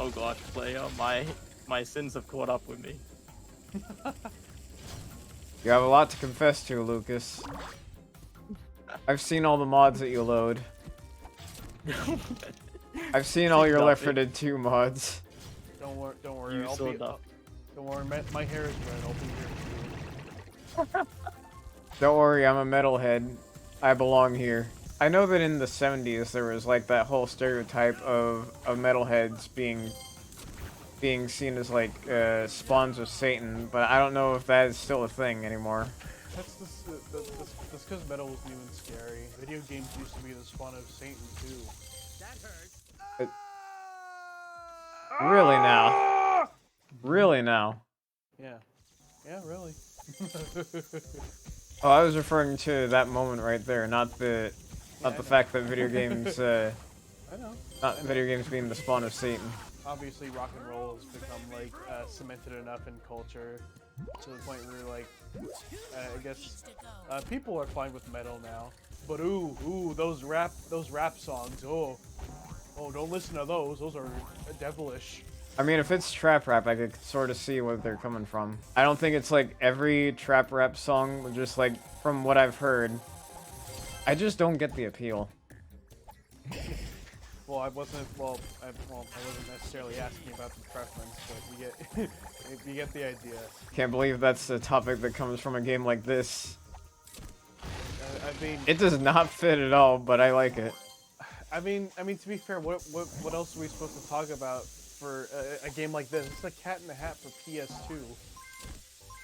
Oh gosh, player, my sins have caught up with me. You have a lot to confess to, Lucas. I've seen all the mods that you load. I've seen all your Left 4 Dead 2 mods. Don't worry. Don't worry. You saw that. Don't worry. My hair is red. I'll be here too. Don't worry, I'm a metalhead. I belong here. I know that in the 70s there was like that whole stereotype of metalheads being seen as like spawns of Satan, but I don't know if that is still a thing anymore. That's because metal was new and scary. Video games used to be the spawn of Satan too. That hurts. Really now? Really now? Yeah. Yeah, really. Oh, I was referring to that moment right there, not the fact that video games I know. not video games being the spawn of Satan. Obviously, rock and roll has become like cemented enough in culture to the point where like I guess people are fine with metal now. But ooh, those rap songs. Oh, don't listen to those. Those are devilish. I mean, if it's trap rap, I could sort of see where they're coming from. I don't think it's like every trap rap song, just like from what I've heard. I just don't get the appeal. Well, I wasn't necessarily asking about the preference, but you get the idea. Can't believe that's a topic that comes from a game like this. I mean, it does not fit at all, but I like it. I mean, to be fair, what else are we supposed to talk about for a game like this? It's like Cat in the Hat for PS2.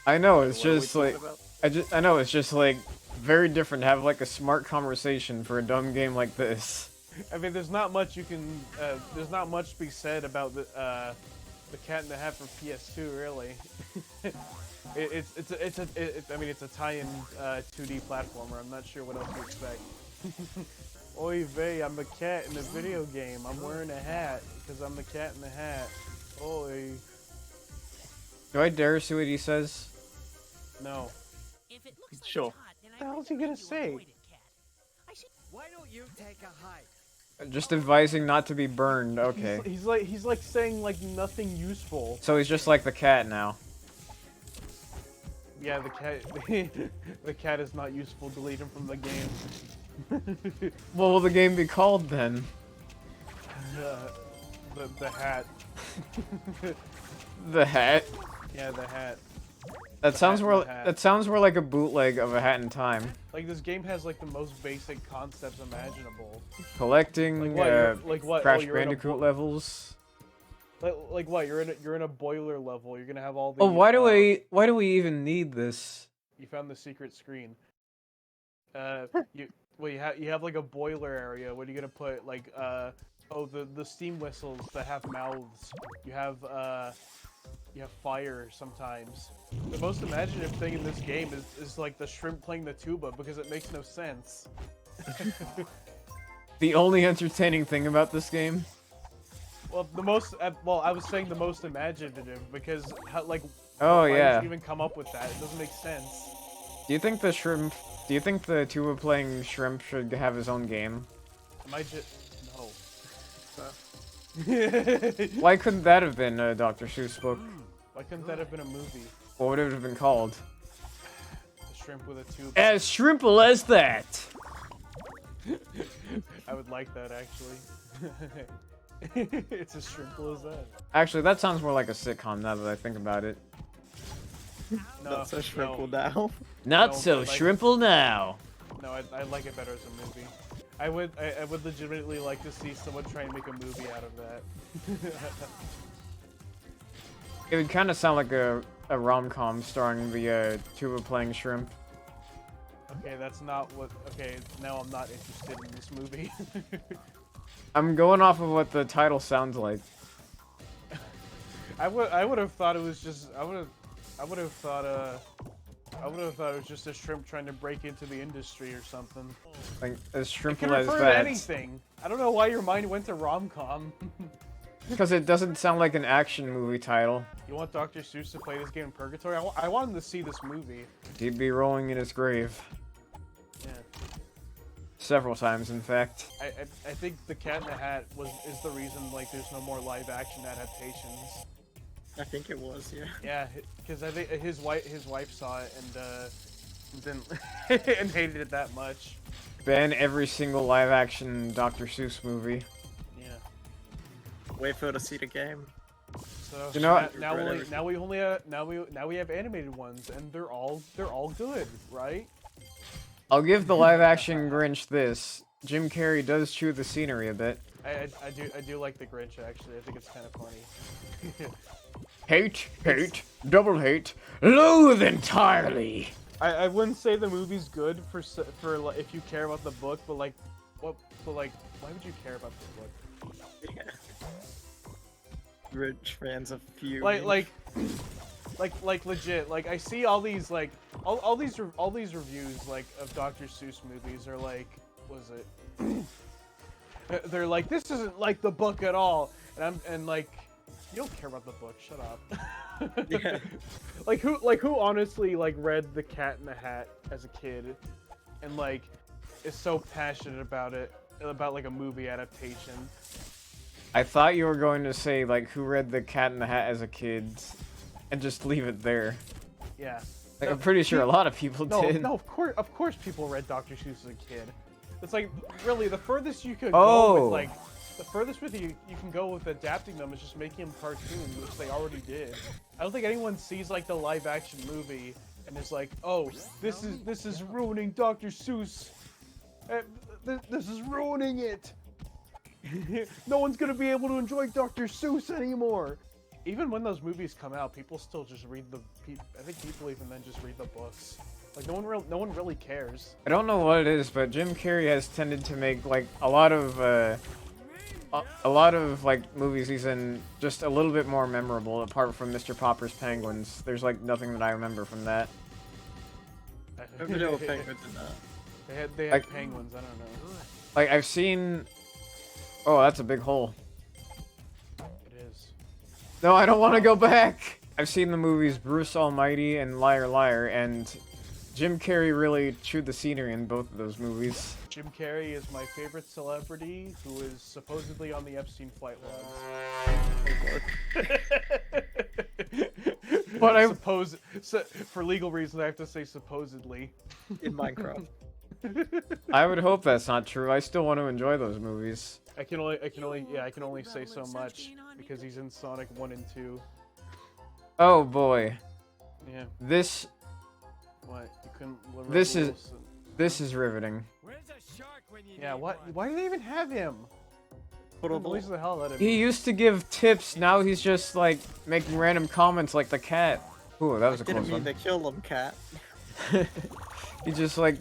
I know, it's just like I know it's just like very different to have like a smart conversation for a dumb game like this. I mean, there's not much you can. There's not much to be said about the Cat in the Hat for PS2, really. I mean, it's a tie-in 2D platformer. I'm not sure what else to expect. Oy vey, I'm a cat in a video game. I'm wearing a hat because I'm the cat in the hat. Oy. Do I dare see what he says? No. Sure. What the hell is he gonna say? Why don't you take a hike? Just advising not to be burned. Okay. He's like saying like nothing useful. So he's just like the cat now. Yeah, the cat. The cat is not useful. Delete him from the game. What will the game be called then? The hat. The Hat. Yeah, the hat. That sounds more. Hat. That sounds more like a bootleg of A Hat in Time. Like this game has like the most basic concepts imaginable. Collecting Like what? Crash You're in a Bandicoot levels. Like what? You're in a boiler level. You're gonna have all the. Oh, why do we even need this? You found the secret screen. You have like a boiler area. What are you gonna put? Like the steam whistles that have mouths. You have fire sometimes. The most imaginative thing in this game is like the shrimp playing the tuba because it makes no sense. The only entertaining thing about this game? Well, I was saying the most imaginative because why yeah. did you even come up with that? It doesn't make sense. Do you think the tuba playing shrimp should have his own game? No. Why couldn't that have been a Dr. Seuss book? Why couldn't that have been a movie? What would it have been called? A shrimp with a tube. As shrimple as that! I would like that actually. It's as shrimple as that. Actually, that sounds more like a sitcom now that I think about it. Not so shrimple now. Not No, so like- shrimple now. No, I like it better as a movie. I would legitimately like to see someone try and make a movie out of that. It would kind of sound like a rom-com starring the tuba playing shrimp. Okay, that's not what. Okay, now I'm not interested in this movie. I'm going off of what the title sounds like. I would have thought it was just. I would have thought it was just a shrimp trying to break into the industry or something. Like as It could shrimple as refer to that. anything. I don't know why your mind went to rom-com. Because it doesn't sound like an action movie title. You want Dr. Seuss to play this game in Purgatory? I want him to see this movie. He'd be rolling in his grave. Yeah. several times, in fact. I think the Cat in the Hat is the reason like there's no more live action adaptations. I think it was, yeah. Yeah, because I think his wife saw it and didn't and hated it that much. Ban every single live action Dr. Seuss movie. Yeah. Wait for her to see the game. So You know what? now we have animated ones and they're all good, right? I'll give the live action Grinch this. Jim Carrey does chew the scenery a bit. I do like the Grinch actually. I think it's kind of funny. Hate, double hate, loathe entirely. I wouldn't say the movie's good for like, if you care about the book, but like why would you care about the book? Yeah. Rich fans of few. Like legit. Like I see all these like all these reviews like of Dr. Seuss movies are like, what is it? They're like, this isn't like the book at all, and like, you don't care about the book. Shut up. Yeah. Like who honestly like read The Cat in the Hat as a kid, and like is so passionate about it, about like a movie adaptation. I thought you were going to say, like, who read The Cat in the Hat as a kid, and just leave it there. Yeah. Like, I'm pretty sure a lot of people did. No, of course people read Dr. Seuss as a kid. It's like, really, the furthest you could Oh. go with, like, the furthest with you can go with adapting them is just making them cartoons, which they already did. I don't think anyone sees, like, the live-action movie and is like, oh, this is ruining Dr. Seuss. This is ruining it. No one's gonna be able to enjoy Dr. Seuss anymore. Even when those movies come out, people still just read I think people even then just read the books. Like no one really cares. I don't know what it is, but Jim Carrey has tended to make, like, a lot of like movies he's in just a little bit more memorable. Apart from Mr. Popper's Penguins, there's like nothing that I remember from that. Maybe they were penguins in that. They had Like- penguins. I don't know. Like, I've seen. Oh, that's a big hole. It is. No, I don't want to go back. I've seen the movies Bruce Almighty and Liar Liar, and Jim Carrey really chewed the scenery in both of those movies. Jim Carrey is my favorite celebrity who is supposedly on the Epstein flight logs. But I for legal reasons, I have to say supposedly. In Minecraft. I would hope that's not true. I still want to enjoy those movies. I can only say so much because he's in Sonic 1 and 2. Oh boy, Yeah. this What? You couldn't live This with is- Wilson. this is riveting. Where's a shark when you Yeah, need what? one? Why do they even have him? What noise the hell out of He used to give tips. Now he's just like making random comments like the cat. Ooh, that was a Didn't close mean one. to kill them, cat. He just like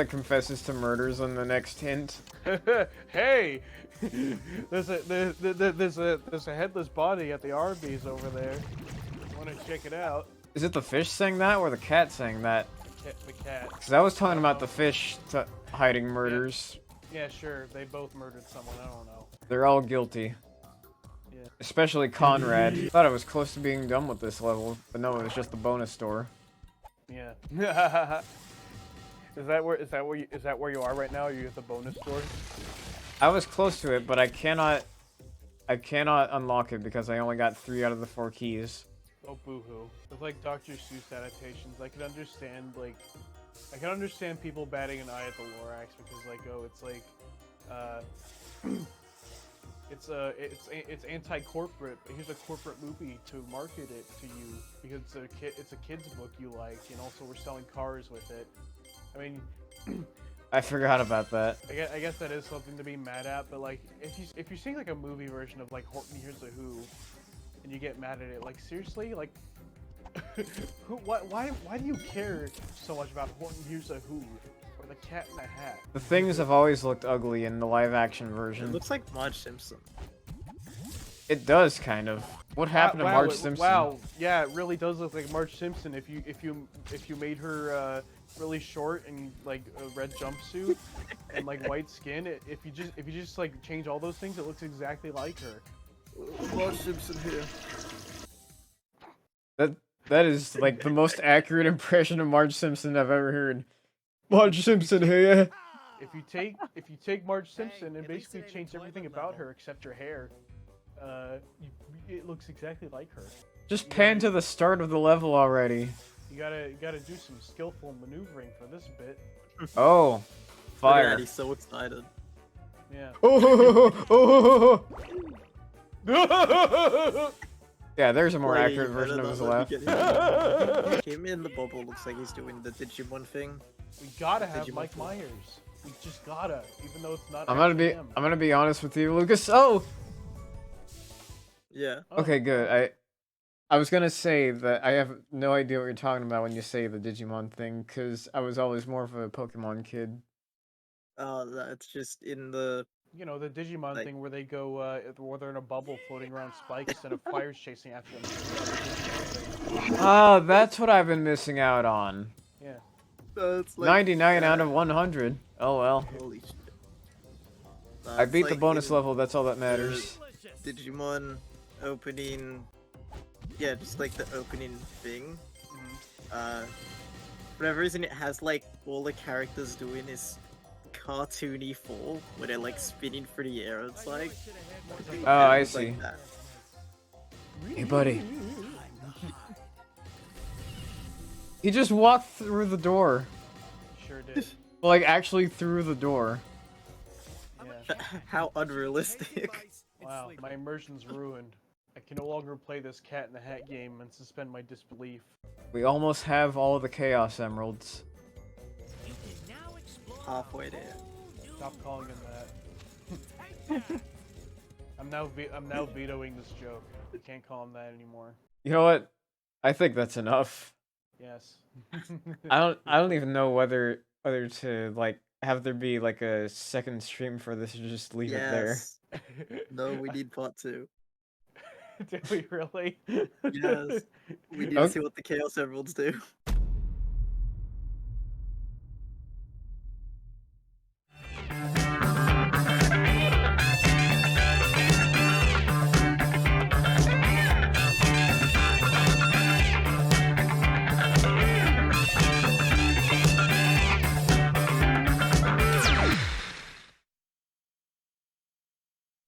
confesses to murders on the next hint. Hey, there's a headless body at the Arby's over there. Want to check it out? Is it the fish saying that or the cat saying that? The cat. Because I was talking about the fish hiding murders. Yeah, sure. They both murdered someone. I don't know. They're all guilty. Yeah. Especially Conrad. Thought I was close to being done with this level, but no, it was just the bonus store. Yeah. Is that where you are right now? Are you at the bonus store? I was close to it, but I cannot unlock it because I only got 3 out of the 4 keys. Oh, boo-hoo. With, like, Dr. Seuss adaptations, I can understand people batting an eye at the Lorax because, like, oh, it's like, it's anti-corporate, but here's a corporate movie to market it to you because it's a kid's book you like, and also we're selling cars with it. I mean, I forgot about that. I guess that is something to be mad at, but like, if you're seeing like a movie version of like Horton Hears a Who, and you get mad at it, like seriously, like, why do you care so much about Horton Hears a Who or the Cat in the Hat? The things have always looked ugly in the live-action It version. looks like Marge Simpson. It does kind of. What happened to Marge Simpson? Wow, yeah, it really does look like Marge Simpson. If you made her really short and like a red jumpsuit and like white skin, if you just like change all those things, it looks exactly like her. Marge Simpson here. That is like the most accurate impression of Marge Simpson I've ever heard. Marge Simpson here. If you take Marge Simpson and at least basically it ain't change toilet everything about level. her except her hair, it looks exactly like her. Just pan to the start of the level already. You gotta do some skillful maneuvering for this bit. Oh, Look at fire. that, he's so excited. Yeah. Oh, You yeah, there's a more Play, accurate you version better of his not let laugh. me get him in the bubble looks like he's doing the Digimon thing. We gotta have Digimon Mike fool. Myers. We just gotta, even though it's not. I'm gonna actually be him. I'm gonna be honest with you, Lucas. Oh, Yeah. Oh, okay, good. I was gonna say that I have no idea what you're talking about when you say the Digimon thing, because I was always more of a Pokemon kid. That's just in the You know the Digimon Like- thing where they go, where they're in a bubble floating around spikes and a fire's chasing after them. Yeah, the Digimon thing. Ah, that's what I've been missing out on. Yeah. it's like 99 out of 100. Oh well. Holy shit. I It's beat the like bonus in level, that's all that matters. Digimon opening, yeah, just like the opening thing. Mhm. For whatever reason, it has like all the characters doing is cartoony fall, where they're like spinning through the air. It's like, Oh, I it's like see. that. Hey, buddy. He just walked through the door. Sure did. Like, actually through the door. Yeah. How unrealistic. Wow, my immersion's ruined. I can no longer play this Cat in the Hat game and suspend my disbelief. We almost have all the Chaos Emeralds. Halfway there. Stop calling him that. I'm now vetoing this joke. You can't call him that anymore. You know what? I think that's enough. Yes. I don't even know whether to like have there be like a second stream for this or just leave it there. Yes. No, we need part 2. Do we really? Yes. We need to Okay. see what the Chaos Emeralds do.